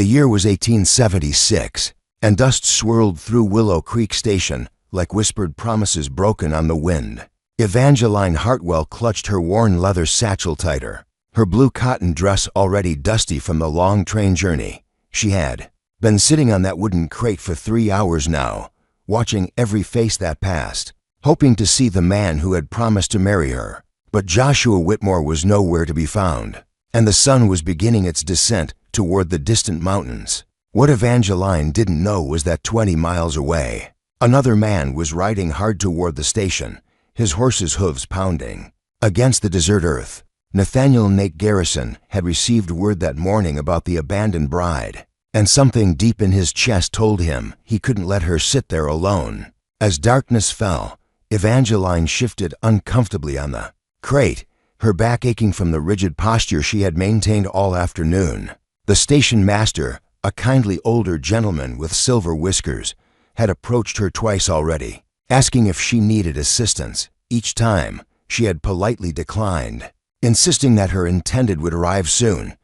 The year was 1876, and dust swirled through Willow Creek Station like whispered promises broken on the wind. Evangeline Hartwell clutched her worn leather satchel tighter, her blue cotton dress already dusty from the long train journey. She had been sitting on that wooden crate for 3 hours now, watching every face that passed, hoping to see the man who had promised to marry her. But Joshua Whitmore was nowhere to be found, and the sun was beginning its descent toward the distant mountains. What Evangeline didn't know was that 20 miles away, another man was riding hard toward the station, his horse's hooves pounding against the desert earth. Nathaniel Nate Garrison had received word that morning about the abandoned bride, and something deep in his chest told him he couldn't let her sit there alone. As darkness fell, Evangeline shifted uncomfortably on the crate, her back aching from the rigid posture she had maintained all afternoon. The station master, a kindly older gentleman with silver whiskers, had approached her twice already, asking if she needed assistance. Each time, she had politely declined, insisting that her intended would arrive soon.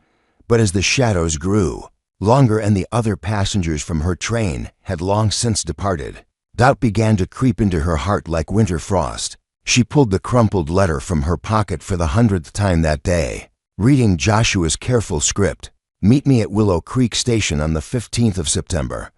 But as the shadows grew longer and the other passengers from her train had long since departed, doubt began to creep into her heart like winter frost. She pulled the crumpled letter from her pocket for the 100th time that day, reading Joshua's careful script. "Meet me at Willow Creek Station on the 15th of September.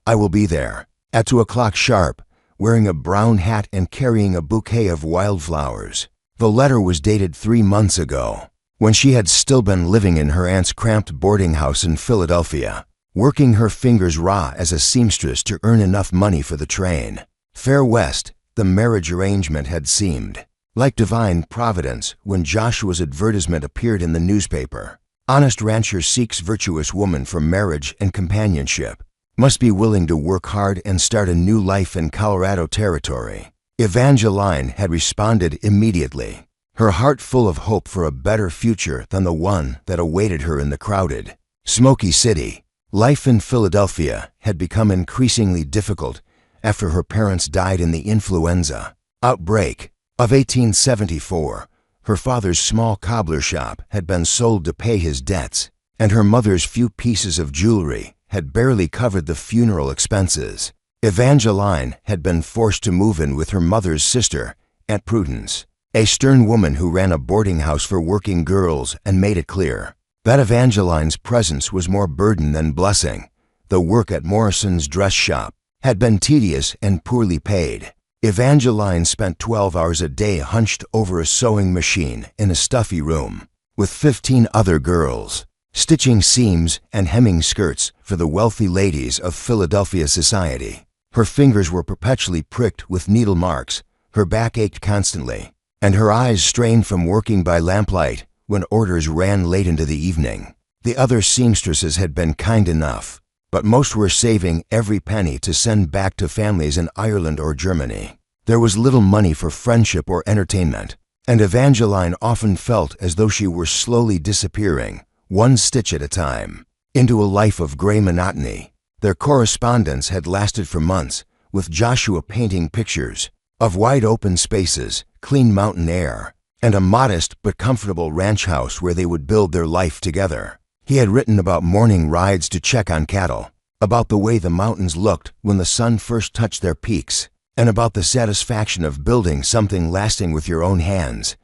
I will be there at 2 o'clock sharp, wearing a brown hat and carrying a bouquet of wildflowers." The letter was dated 3 months ago, when she had still been living in her aunt's cramped boarding house in Philadelphia, working her fingers raw as a seamstress to earn enough money for the train. Fair West, the marriage arrangement had seemed like divine providence when Joshua's advertisement appeared in the newspaper. Honest rancher seeks virtuous woman for marriage and companionship. Must be willing to work hard and start a new life in Colorado territory. Evangeline had responded immediately, her heart full of hope for a better future than the one that awaited her in the crowded, smoky city. Life in Philadelphia had become increasingly difficult after her parents died in the influenza outbreak of 1874. Her father's small cobbler shop had been sold to pay his debts, and her mother's few pieces of jewelry had barely covered the funeral expenses. Evangeline had been forced to move in with her mother's sister, Aunt Prudence, a stern woman who ran a boarding house for working girls and made it clear that Evangeline's presence was more burden than blessing. The work at Morrison's dress shop had been tedious and poorly paid. Evangeline spent 12 hours a day hunched over a sewing machine in a stuffy room with 15 other girls, stitching seams and hemming skirts for the wealthy ladies of Philadelphia society. Her fingers were perpetually pricked with needle marks, her back ached constantly, and her eyes strained from working by lamplight when orders ran late into the evening. The other seamstresses had been kind enough, but most were saving every penny to send back to families in Ireland or Germany. There was little money for friendship or entertainment, and Evangeline often felt as though she were slowly disappearing, one stitch at a time, into a life of gray monotony. Their correspondence had lasted for months, with Joshua painting pictures of wide open spaces, clean mountain air, and a modest but comfortable ranch house where they would build their life together. He had written about morning rides to check on cattle, about the way the mountains looked when the sun first touched their peaks, and about the satisfaction of building something lasting with your own hands.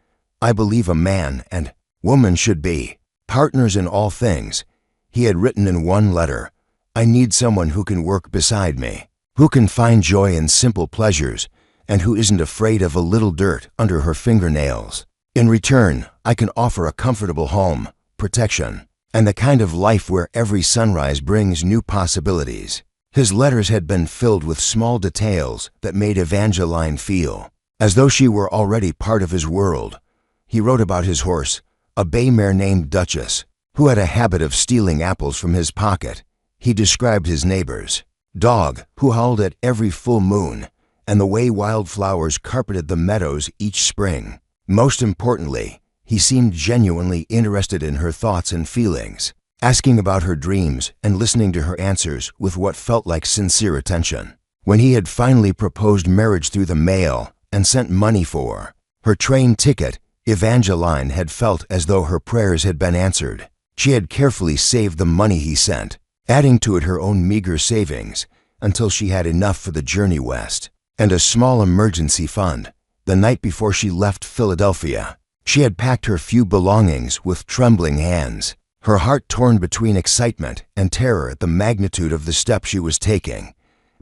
"I believe a man and woman should be partners in all things," he had written in one letter. "I need someone who can work beside me, who can find joy in simple pleasures, and who isn't afraid of a little dirt under her fingernails. In return, I can offer a comfortable home, protection, and the kind of life where every sunrise brings new possibilities." His letters had been filled with small details that made Evangeline feel as though she were already part of his world. He wrote about his horse, a bay mare named Duchess, who had a habit of stealing apples from his pocket. He described his neighbor's dog, who howled at every full moon, and the way wildflowers carpeted the meadows each spring. Most importantly, he seemed genuinely interested in her thoughts and feelings, asking about her dreams and listening to her answers with what felt like sincere attention. When he had finally proposed marriage through the mail and sent money for her train ticket, Evangeline had felt as though her prayers had been answered. She had carefully saved the money he sent, adding to it her own meager savings until she had enough for the journey west and a small emergency fund. The night before she left Philadelphia, she had packed her few belongings with trembling hands, her heart torn between excitement and terror at the magnitude of the step she was taking.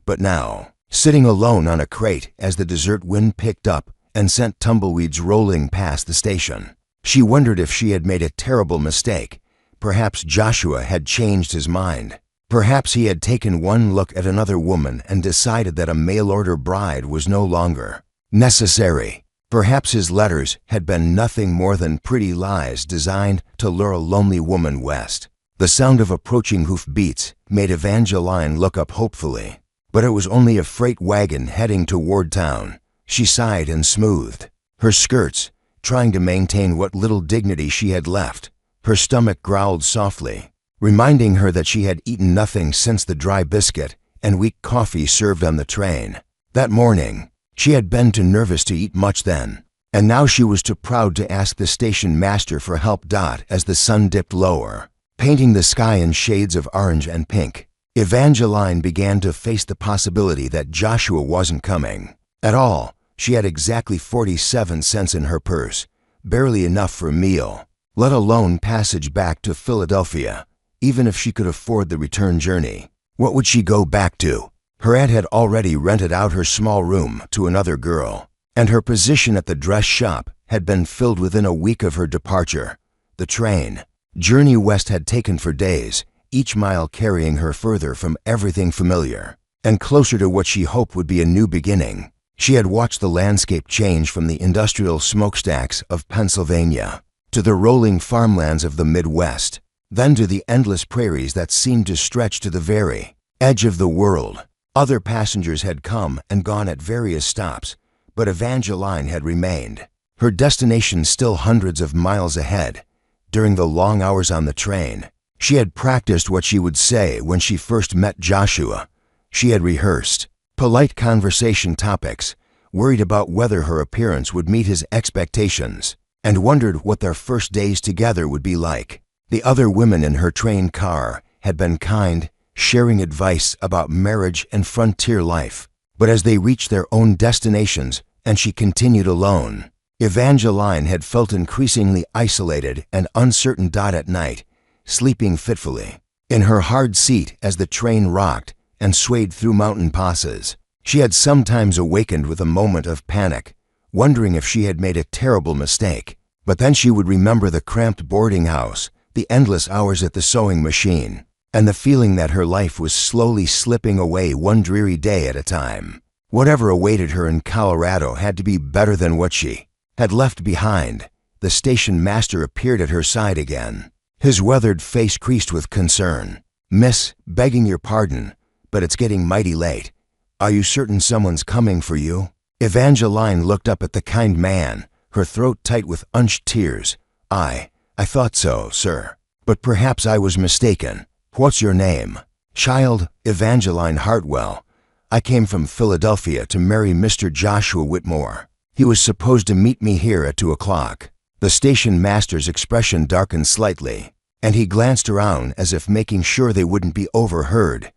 But now, sitting alone on a crate as the desert wind picked up and sent tumbleweeds rolling past the station, she wondered if she had made a terrible mistake. Perhaps Joshua had changed his mind. Perhaps he had taken one look at another woman and decided that a mail-order bride was no longer necessary. Perhaps his letters had been nothing more than pretty lies designed to lure a lonely woman west. The sound of approaching hoofbeats made Evangeline look up hopefully, but it was only a freight wagon heading toward town. She sighed and smoothed her skirts, trying to maintain what little dignity she had left. Her stomach growled softly, reminding her that she had eaten nothing since the dry biscuit and weak coffee served on the train. That morning, she had been too nervous to eat much then, and now she was too proud to ask the station master for help. As the sun dipped lower, painting the sky in shades of orange and pink, Evangeline began to face the possibility that Joshua wasn't coming at all. She had exactly 47 cents in her purse, barely enough for a meal, let alone passage back to Philadelphia. Even if she could afford the return journey, what would she go back to? Her aunt had already rented out her small room to another girl, and her position at the dress shop had been filled within a week of her departure. The train journey west had taken for days, each mile carrying her further from everything familiar and closer to what she hoped would be a new beginning. She had watched the landscape change from the industrial smokestacks of Pennsylvania to the rolling farmlands of the Midwest, then to the endless prairies that seemed to stretch to the very edge of the world. Other passengers had come and gone at various stops, but Evangeline had remained, her destination still hundreds of miles ahead. During the long hours on the train, she had practiced what she would say when she first met Joshua. She had rehearsed polite conversation topics, worried about whether her appearance would meet his expectations, and wondered what their first days together would be like. The other women in her train car had been kind, sharing advice about marriage and frontier life. But as they reached their own destinations and she continued alone, Evangeline had felt increasingly isolated and uncertain. At night, sleeping fitfully in her hard seat as the train rocked and swayed through mountain passes, she had sometimes awakened with a moment of panic, wondering if she had made a terrible mistake. But then she would remember the cramped boarding house, the endless hours at the sewing machine, and the feeling that her life was slowly slipping away one dreary day at a time. Whatever awaited her in Colorado had to be better than what she had left behind. The station master appeared at her side again, his weathered face creased with concern. "Miss, begging your pardon, but it's getting mighty late. Are you certain someone's coming for you?" Evangeline looked up at the kind man, her throat tight with unshed tears. I thought so, sir, but perhaps I was mistaken. What's your name?" "Child, Evangeline Hartwell. I came from Philadelphia to marry Mr. Joshua Whitmore. He was supposed to meet me here at 2 o'clock. The station master's expression darkened slightly, and he glanced around as if making sure they wouldn't be overheard.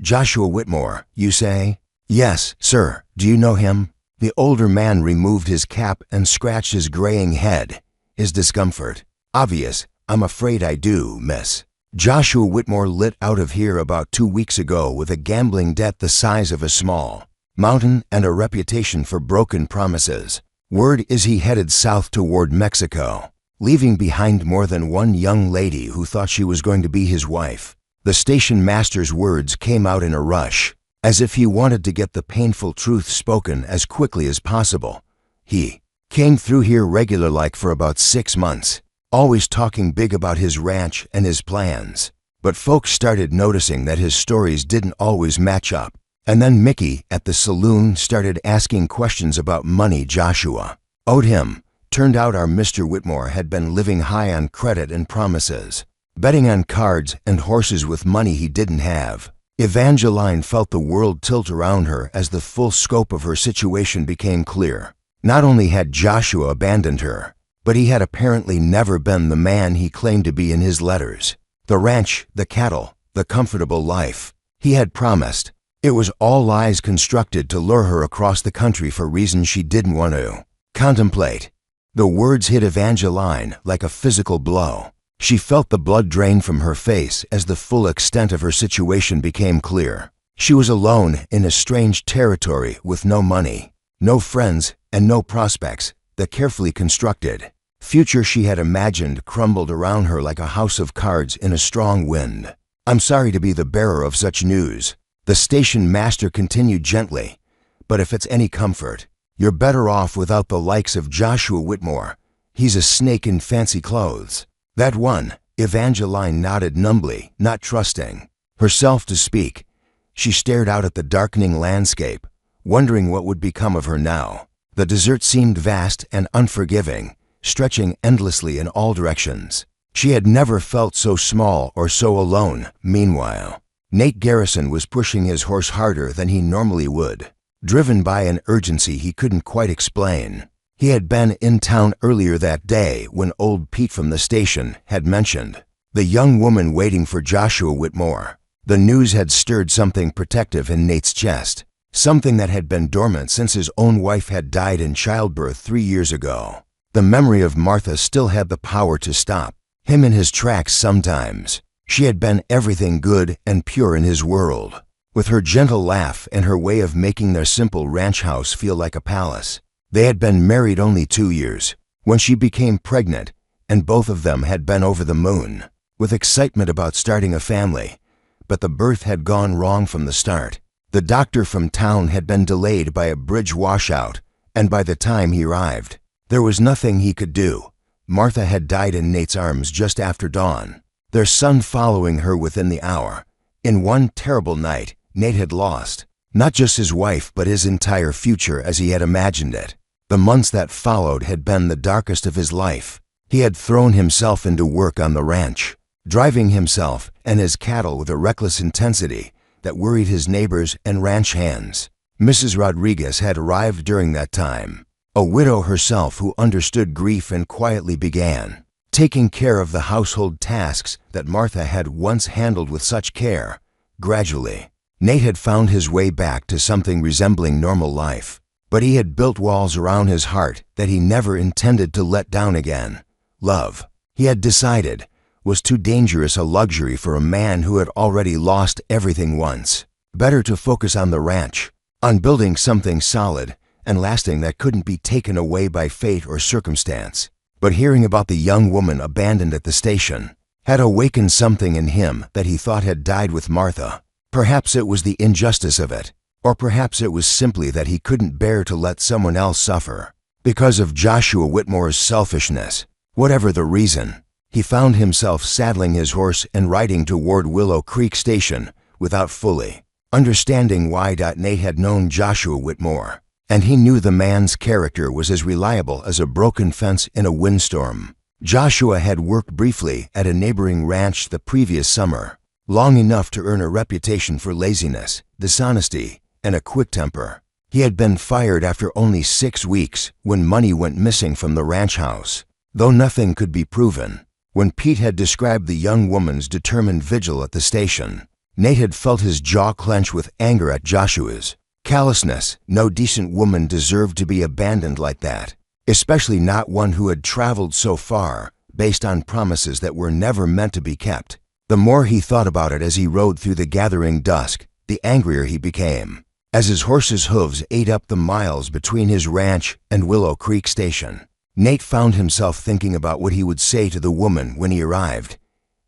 "Joshua Whitmore, you say?" "Yes, sir. Do you know him?" The older man removed his cap and scratched his graying head, his discomfort obvious. "I'm afraid I do, miss. Joshua Whitmore lit out of here about 2 weeks ago with a gambling debt the size of a small mountain and a reputation for broken promises. Word is he headed south toward Mexico, leaving behind more than one young lady who thought she was going to be his wife." The station master's words came out in a rush, as if he wanted to get the painful truth spoken as quickly as possible. "He came through here regular like for about 6 months, always talking big about his ranch and his plans. But folks started noticing that his stories didn't always match up. And then Mickey at the saloon started asking questions about money Joshua owed him. Turned out our Mr. Whitmore had been living high on credit and promises, betting on cards and horses with money he didn't have." Evangeline felt the world tilt around her as the full scope of her situation became clear. Not only had Joshua abandoned her, but he had apparently never been the man he claimed to be in his letters. The ranch, the cattle, the comfortable life he had promised. It was all lies constructed to lure her across the country for reasons she didn't want to contemplate. The words hit Evangeline like a physical blow. She felt the blood drain from her face as the full extent of her situation became clear. She was alone in a strange territory with no money, no friends, and no prospects. The carefully constructed future she had imagined crumbled around her like a house of cards in a strong wind. "I'm sorry to be the bearer of such news," the station master continued gently, "but if it's any comfort, you're better off without the likes of Joshua Whitmore. He's a snake in fancy clothes." "That one," Evangeline nodded numbly, not trusting herself to speak. She stared out at the darkening landscape, wondering what would become of her now. The desert seemed vast and unforgiving, stretching endlessly in all directions. She had never felt so small or so alone. Meanwhile, Nate Garrison was pushing his horse harder than he normally would, driven by an urgency he couldn't quite explain. He had been in town earlier that day when old Pete from the station had mentioned the young woman waiting for Joshua Whitmore. The news had stirred something protective in Nate's chest, something that had been dormant since his own wife had died in childbirth 3 years ago. The memory of Martha still had the power to stop him in his tracks sometimes. She had been everything good and pure in his world, with her gentle laugh and her way of making their simple ranch house feel like a palace. They had been married only 2 years when she became pregnant, and both of them had been over the moon with excitement about starting a family. But the birth had gone wrong from the start. The doctor from town had been delayed by a bridge washout, and by the time he arrived, there was nothing he could do. Martha had died in Nate's arms just after dawn, their son following her within the hour. In one terrible night, Nate had lost not just his wife but his entire future as he had imagined it. The months that followed had been the darkest of his life. He had thrown himself into work on the ranch, driving himself and his cattle with a reckless intensity that worried his neighbors and ranch hands. Mrs. Rodriguez had arrived during that time, a widow herself who understood grief and quietly began taking care of the household tasks that Martha had once handled with such care. Gradually, Nate had found his way back to something resembling normal life, but he had built walls around his heart that he never intended to let down again. Love, he had decided, was too dangerous a luxury for a man who had already lost everything once. Better to focus on the ranch, on building something solid and lasting that couldn't be taken away by fate or circumstance. But hearing about the young woman abandoned at the station had awakened something in him that he thought had died with Martha. Perhaps it was the injustice of it, or perhaps it was simply that he couldn't bear to let someone else suffer because of Joshua Whitmore's selfishness. Whatever the reason, he found himself saddling his horse and riding toward Willow Creek Station without fully understanding why. Nate had known Joshua Whitmore, and he knew the man's character was as reliable as a broken fence in a windstorm. Joshua had worked briefly at a neighboring ranch the previous summer, long enough to earn a reputation for laziness, dishonesty, and a quick temper. He had been fired after only 6 weeks when money went missing from the ranch house, though nothing could be proven. When Pete had described the young woman's determined vigil at the station, Nate had felt his jaw clench with anger at Joshua's callousness. No decent woman deserved to be abandoned like that, especially not one who had traveled so far based on promises that were never meant to be kept. The more he thought about it as he rode through the gathering dusk, the angrier he became, as his horse's hooves ate up the miles between his ranch and Willow Creek Station. Nate found himself thinking about what he would say to the woman when he arrived.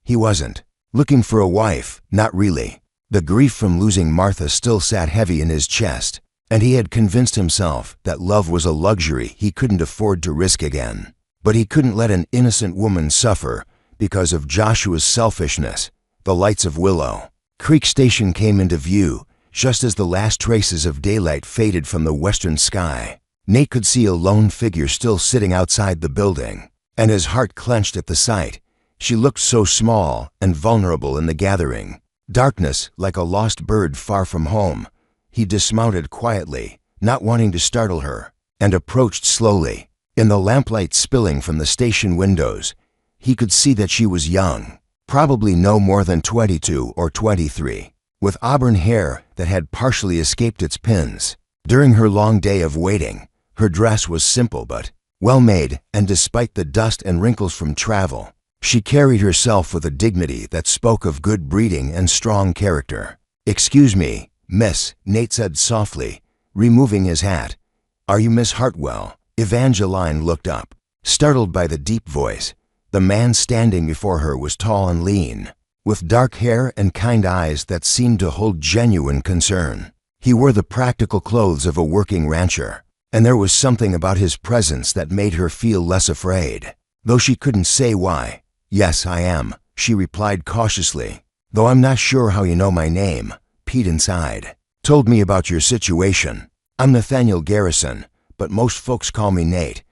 He wasn't looking for a wife, not really. The grief from losing Martha still sat heavy in his chest, and he had convinced himself that love was a luxury he couldn't afford to risk again. But he couldn't let an innocent woman suffer because of Joshua's selfishness. The lights of Willow Creek Station came into view just as the last traces of daylight faded from the western sky. Nate could see a lone figure still sitting outside the building, and his heart clenched at the sight. She looked so small and vulnerable in the gathering darkness, like a lost bird far from home. He dismounted quietly, not wanting to startle her, and approached slowly. In the lamplight spilling from the station windows, he could see that she was young, probably no more than 22 or 23, with auburn hair that had partially escaped its pins. During her long day of waiting, her dress was simple but well-made, and despite the dust and wrinkles from travel, she carried herself with a dignity that spoke of good breeding and strong character. "Excuse me, miss," Nate said softly, removing his hat. "Are you Miss Hartwell?" Evangeline looked up, startled by the deep voice. The man standing before her was tall and lean, with dark hair and kind eyes that seemed to hold genuine concern. He wore the practical clothes of a working rancher, and there was something about his presence that made her feel less afraid, though she couldn't say why. "Yes, I am," she replied cautiously, "though I'm not sure how you know my name." Pete inside told me about your situation. "I'm Nathaniel Garrison, but most folks call me Nate.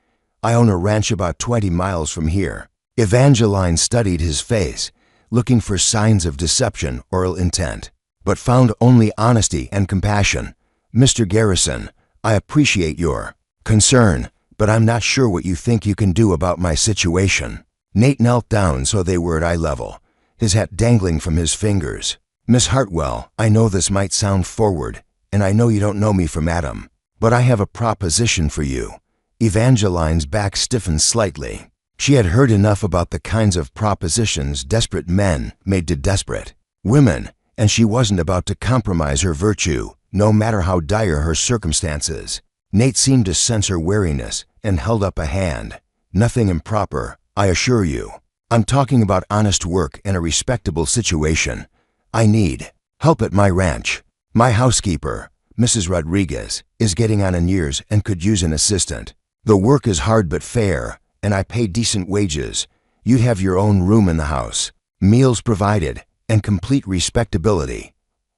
I own a ranch about 20 miles from here." Evangeline studied his face, looking for signs of deception or ill intent, but found only honesty and compassion. "Mr. Garrison, I appreciate your concern, but I'm not sure what you think you can do about my situation." Nate knelt down so they were at eye level, his hat dangling from his fingers. "Miss Hartwell, I know this might sound forward, and I know you don't know me from Adam, but I have a proposition for you." Evangeline's back stiffened slightly. She had heard enough about the kinds of propositions desperate men made to desperate women, and she wasn't about to compromise her virtue, no matter how dire her circumstances. Nate seemed to sense her wariness and held up a hand. "Nothing improper, I assure you. I'm talking about honest work and a respectable situation. I need help at my ranch. My housekeeper, Mrs. Rodriguez, is getting on in years and could use an assistant. The work is hard but fair, and I pay decent wages. You'd have your own room in the house, meals provided, and complete respectability.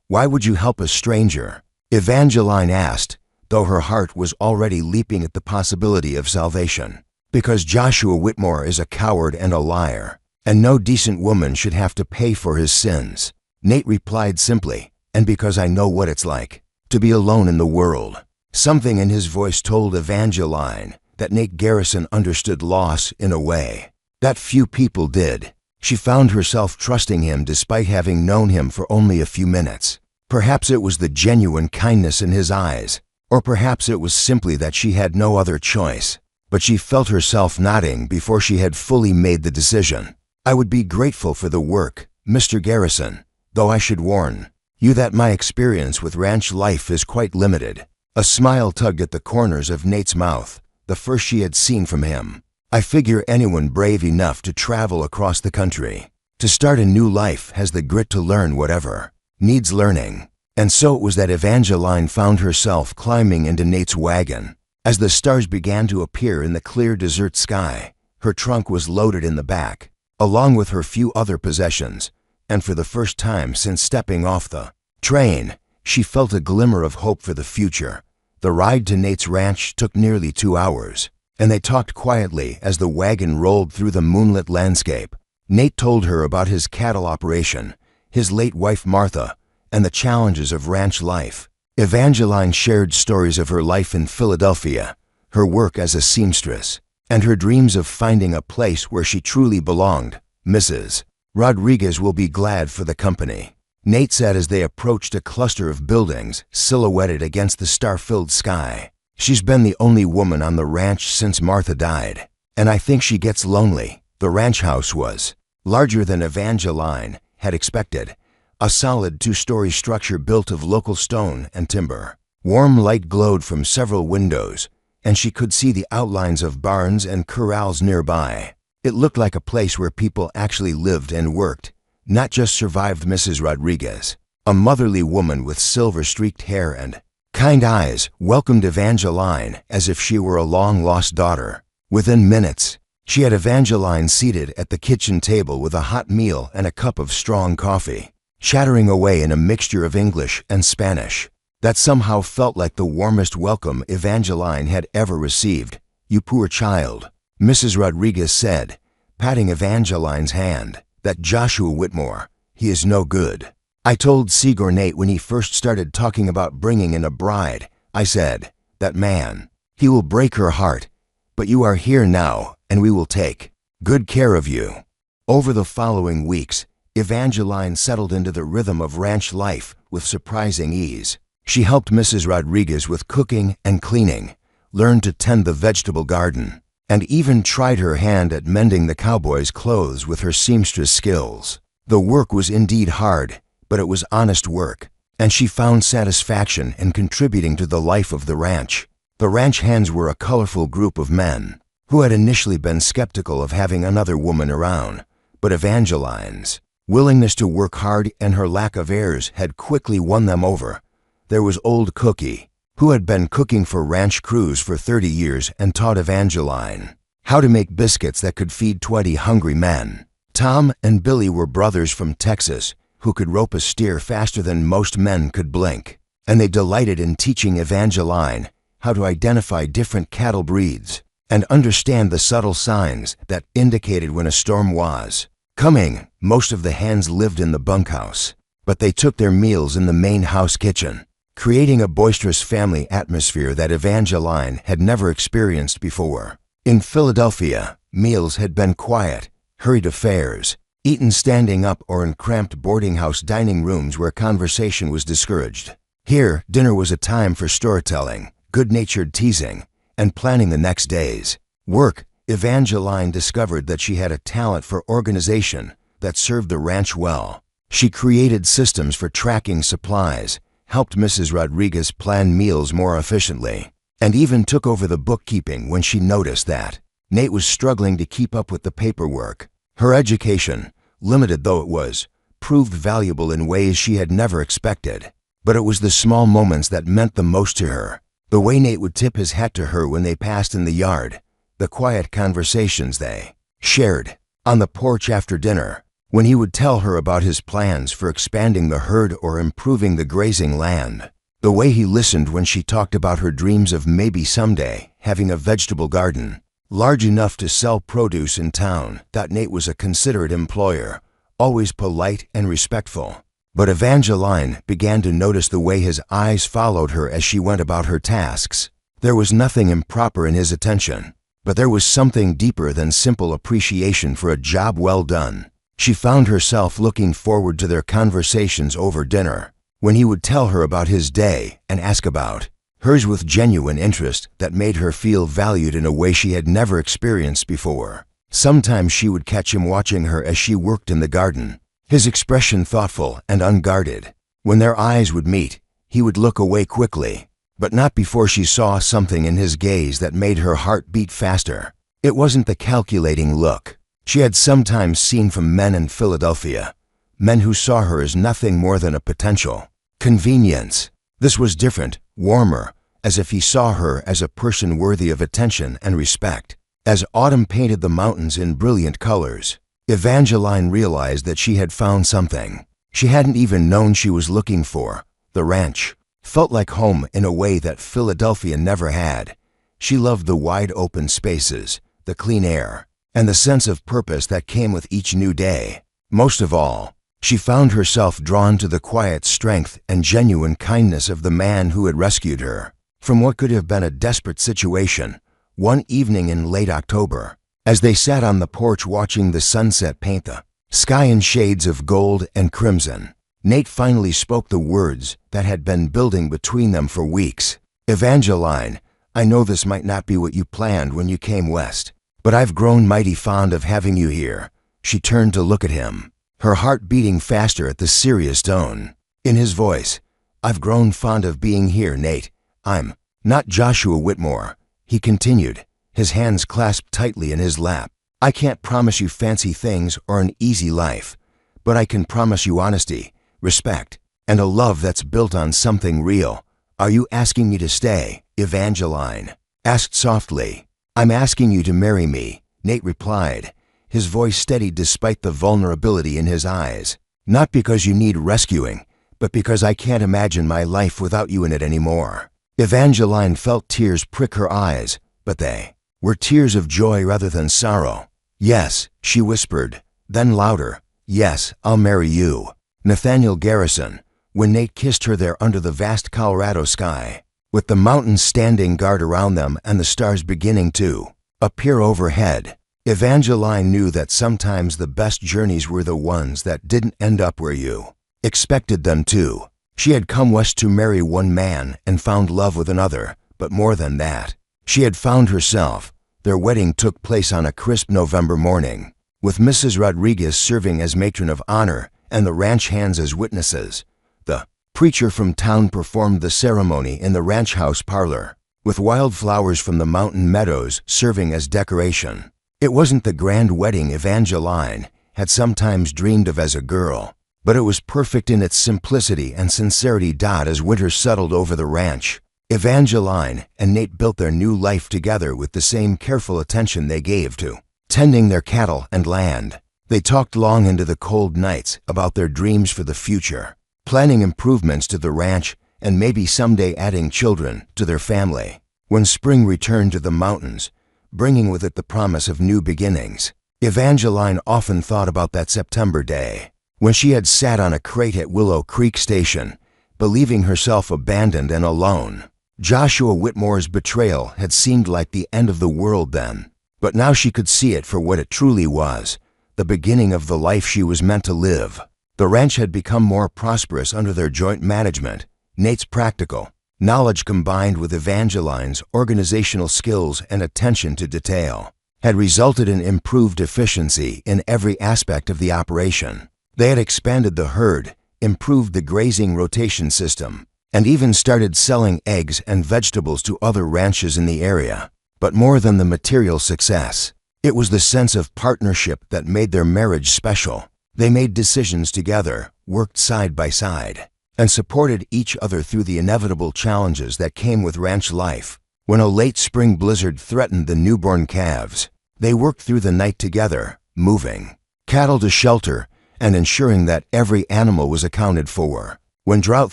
Why would you help a stranger?" Evangeline asked, though her heart was already leaping at the possibility of salvation. "Because Joshua Whitmore is a coward and a liar, and no decent woman should have to pay for his sins." Nate replied simply, "And because I know what it's like to be alone in the world." Something in his voice told Evangeline that Nate Garrison understood loss in a way that few people did. She found herself trusting him despite having known him for only a few minutes. Perhaps it was the genuine kindness in his eyes, or perhaps it was simply that she had no other choice. But she felt herself nodding before she had fully made the decision. "I would be grateful for the work, Mr. Garrison, though I should warn you that my experience with ranch life is quite limited." A smile tugged at the corners of Nate's mouth, the first she had seen from him. "I figure anyone brave enough to travel across the country to start a new life has the grit to learn whatever needs learning." And so it was that Evangeline found herself climbing into Nate's wagon. As the stars began to appear in the clear desert sky, her trunk was loaded in the back, along with her few other possessions, and for the first time since stepping off the train, she felt a glimmer of hope for the future. The ride to Nate's ranch took nearly 2 hours, and they talked quietly as the wagon rolled through the moonlit landscape. Nate told her about his cattle operation, his late wife Martha, and the challenges of ranch life. Evangeline shared stories of her life in Philadelphia, her work as a seamstress, and her dreams of finding a place where she truly belonged. "Mrs. Rodriguez will be glad for the company," Nate said as they approached a cluster of buildings silhouetted against the star-filled sky. "She's been the only woman on the ranch since Martha died, and I think she gets lonely." The ranch house was larger than Evangeline had expected, a solid 2-story structure built of local stone and timber. Warm light glowed from several windows, and she could see the outlines of barns and corrals nearby. It looked like a place where people actually lived and worked, not just survived. Mrs. Rodriguez, a motherly woman with silver-streaked hair and kind eyes, welcomed Evangeline as if she were a long-lost daughter. Within minutes, she had Evangeline seated at the kitchen table with a hot meal and a cup of strong coffee, chattering away in a mixture of English and Spanish that somehow felt like the warmest welcome Evangeline had ever received. "You poor child," Mrs. Rodriguez said, patting Evangeline's hand. "That Joshua Whitmore, he is no good. I told Seagor Nate when he first started talking about bringing in a bride, I said, that man, he will break her heart, but you are here now, and we will take good care of you." Over the following weeks, Evangeline settled into the rhythm of ranch life with surprising ease. She helped Mrs. Rodriguez with cooking and cleaning, learned to tend the vegetable garden, and even tried her hand at mending the Cowboys' clothes with her seamstress skills. The work was indeed hard, but it was honest work, and she found satisfaction in contributing to the life of the ranch. The ranch hands were a colorful group of men who had initially been skeptical of having another woman around, but Evangeline's willingness to work hard and her lack of airs had quickly won them over. There was old Cookie, who had been cooking for ranch crews for 30 years and taught Evangeline how to make biscuits that could feed 20 hungry men. Tom and Billy were brothers from Texas who could rope a steer faster than most men could blink, and they delighted in teaching Evangeline how to identify different cattle breeds and understand the subtle signs that indicated when a storm was coming. Most of the hands lived in the bunkhouse, but they took their meals in the main house kitchen, creating a boisterous family atmosphere that Evangeline had never experienced before. In Philadelphia, meals had been quiet, hurried affairs, eaten standing up or in cramped boarding house dining rooms where conversation was discouraged. Here, dinner was a time for storytelling, good-natured teasing, and planning the next day's work. Evangeline discovered that she had a talent for organization that served the ranch well. She created systems for tracking supplies, helped Mrs. Rodriguez plan meals more efficiently, and even took over the bookkeeping when she noticed that Nate was struggling to keep up with the paperwork. Her education, limited though it was, proved valuable in ways she had never expected. But it was the small moments that meant the most to her. The way Nate would tip his hat to her when they passed in the yard, the quiet conversations they shared on the porch after dinner, when he would tell her about his plans for expanding the herd or improving the grazing land, the way he listened when she talked about her dreams of maybe someday having a vegetable garden large enough to sell produce in town. That Nate was a considerate employer, always polite and respectful. But Evangeline began to notice the way his eyes followed her as she went about her tasks. There was nothing improper in his attention, but there was something deeper than simple appreciation for a job well done. She found herself looking forward to their conversations over dinner, when he would tell her about his day and ask about hers with genuine interest that made her feel valued in a way she had never experienced before. Sometimes she would catch him watching her as she worked in the garden, his expression thoughtful and unguarded. When their eyes would meet, he would look away quickly, but not before she saw something in his gaze that made her heart beat faster. It wasn't the calculating look she had sometimes seen from men in Philadelphia, men who saw her as nothing more than a potential convenience. This was different, warmer, as if he saw her as a person worthy of attention and respect. As autumn painted the mountains in brilliant colors, Evangeline realized that she had found something she hadn't even known she was looking for. The ranch felt like home in a way that Philadelphia never had. She loved the wide open spaces, the clean air, and the sense of purpose that came with each new day. Most of all, she found herself drawn to the quiet strength and genuine kindness of the man who had rescued her from what could have been a desperate situation. One evening in late October, as they sat on the porch watching the sunset paint the sky in shades of gold and crimson, Nate finally spoke the words that had been building between them for weeks. "Evangeline, I know this might not be what you planned when you came west, but I've grown mighty fond of having you here." She turned to look at him, her heart beating faster at the serious tone in his voice. "I've grown fond of being here, Nate. I'm not Joshua Whitmore," he continued, his hands clasped tightly in his lap. "I can't promise you fancy things or an easy life, but I can promise you honesty, respect, and a love that's built on something real." "Are you asking me to stay?" Evangeline asked softly. "I'm asking you to marry me," Nate replied, his voice steady despite the vulnerability in his eyes. "Not because you need rescuing, but because I can't imagine my life without you in it anymore." Evangeline felt tears prick her eyes, but they were tears of joy rather than sorrow. "Yes," she whispered, then louder, "Yes, I'll marry you." Nathaniel Garrison, when Nate kissed her there under the vast Colorado sky, with the mountains standing guard around them and the stars beginning to appear overhead, Evangeline knew that sometimes the best journeys were the ones that didn't end up where you expected them to. She had come west to marry one man and found love with another, but more than that, she had found herself. Their wedding took place on a crisp November morning, with Mrs. Rodriguez serving as matron of honor and the ranch hands as witnesses. The preacher from town performed the ceremony in the ranch house parlor, with wildflowers from the mountain meadows serving as decoration. It wasn't the grand wedding Evangeline had sometimes dreamed of as a girl, but it was perfect in its simplicity and sincerity. As winter settled over the ranch, Evangeline and Nate built their new life together with the same careful attention they gave to tending their cattle and land. They talked long into the cold nights about their dreams for the future, planning improvements to the ranch and maybe someday adding children to their family. When spring returned to the mountains, bringing with it the promise of new beginnings, Evangeline often thought about that September day when she had sat on a crate at Willow Creek Station, believing herself abandoned and alone. Joshua Whitmore's betrayal had seemed like the end of the world then, but now she could see it for what it truly was, the beginning of the life she was meant to live. The ranch had become more prosperous under their joint management. Nate's practical knowledge combined with Evangeline's organizational skills and attention to detail had resulted in improved efficiency in every aspect of the operation. They had expanded the herd, improved the grazing rotation system, and even started selling eggs and vegetables to other ranches in the area. But more than the material success, it was the sense of partnership that made their marriage special. They made decisions together, worked side by side, and supported each other through the inevitable challenges that came with ranch life. When a late spring blizzard threatened the newborn calves, they worked through the night together, moving cattle to shelter and ensuring that every animal was accounted for. When drought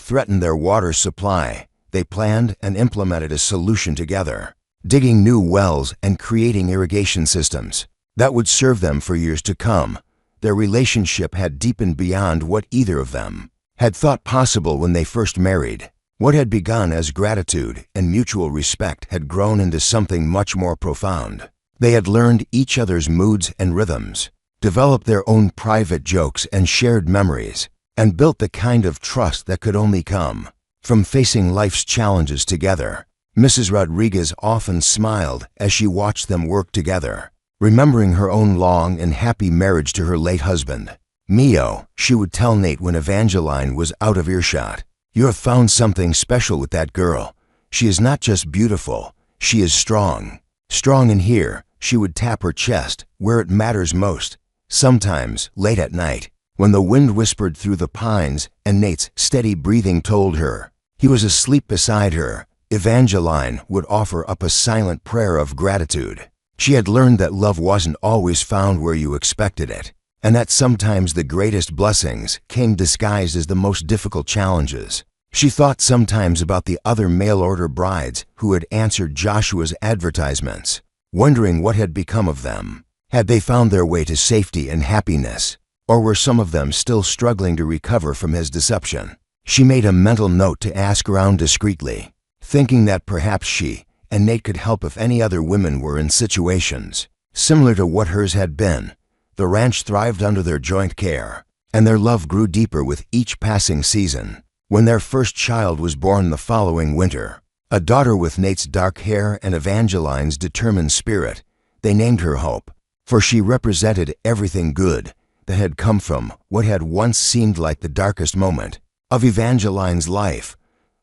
threatened their water supply, they planned and implemented a solution together, digging new wells and creating irrigation systems that would serve them for years to come. Their relationship had deepened beyond what either of them had thought possible when they first married. What had begun as gratitude and mutual respect had grown into something much more profound. They had learned each other's moods and rhythms, developed their own private jokes and shared memories, and built the kind of trust that could only come from facing life's challenges together. Mrs. Rodriguez often smiled as she watched them work together, remembering her own long and happy marriage to her late husband. "Mio," she would tell Nate when Evangeline was out of earshot, "you have found something special with that girl. She is not just beautiful, she is strong. Strong in here," she would tap her chest, "where it matters most." Sometimes, late at night, when the wind whispered through the pines and Nate's steady breathing told her he was asleep beside her, Evangeline would offer up a silent prayer of gratitude. She had learned that love wasn't always found where you expected it, and that sometimes the greatest blessings came disguised as the most difficult challenges. She thought sometimes about the other mail-order brides who had answered Joshua's advertisements, wondering what had become of them. Had they found their way to safety and happiness, or were some of them still struggling to recover from his deception? She made a mental note to ask around discreetly, thinking that perhaps she and Nate could help if any other women were in situations similar to what hers had been. The ranch thrived under their joint care, and their love grew deeper with each passing season. When their first child was born the following winter, a daughter with Nate's dark hair and Evangeline's determined spirit, they named her Hope, for she represented everything good that had come from what had once seemed like the darkest moment of Evangeline's life.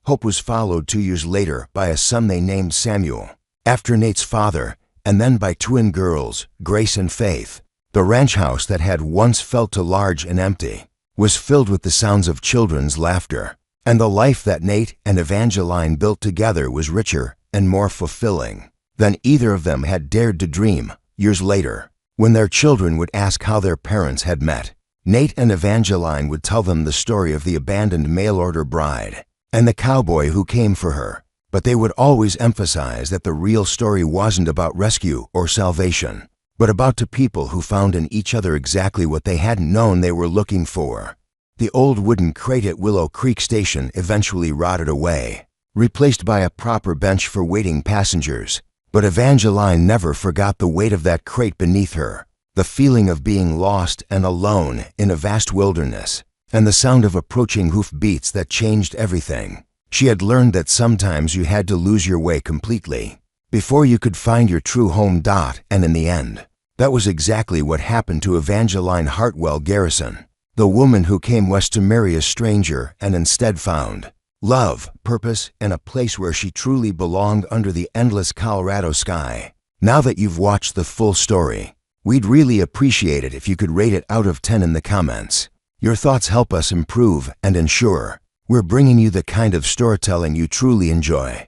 Hope was followed 2 years later by a son they named Samuel, after Nate's father, and then by twin girls, Grace and Faith. The ranch house that had once felt too large and empty was filled with the sounds of children's laughter, and the life that Nate and Evangeline built together was richer and more fulfilling than either of them had dared to dream. Years later, when their children would ask how their parents had met, Nate and Evangeline would tell them the story of the abandoned mail-order bride and the cowboy who came for her, but they would always emphasize that the real story wasn't about rescue or salvation, but about two people who found in each other exactly what they hadn't known they were looking for. The old wooden crate at Willow Creek Station eventually rotted away, replaced by a proper bench for waiting passengers. But Evangeline never forgot the weight of that crate beneath her, the feeling of being lost and alone in a vast wilderness, and the sound of approaching hoofbeats that changed everything. She had learned that sometimes you had to lose your way completely before you could find your true home. And in the end, that was exactly what happened to Evangeline Hartwell Garrison, the woman who came west to marry a stranger and instead found love, purpose, and a place where she truly belonged under the endless Colorado sky. Now that you've watched the full story, we'd really appreciate it if you could rate it out of 10 in the comments. Your thoughts help us improve and ensure we're bringing you the kind of storytelling you truly enjoy.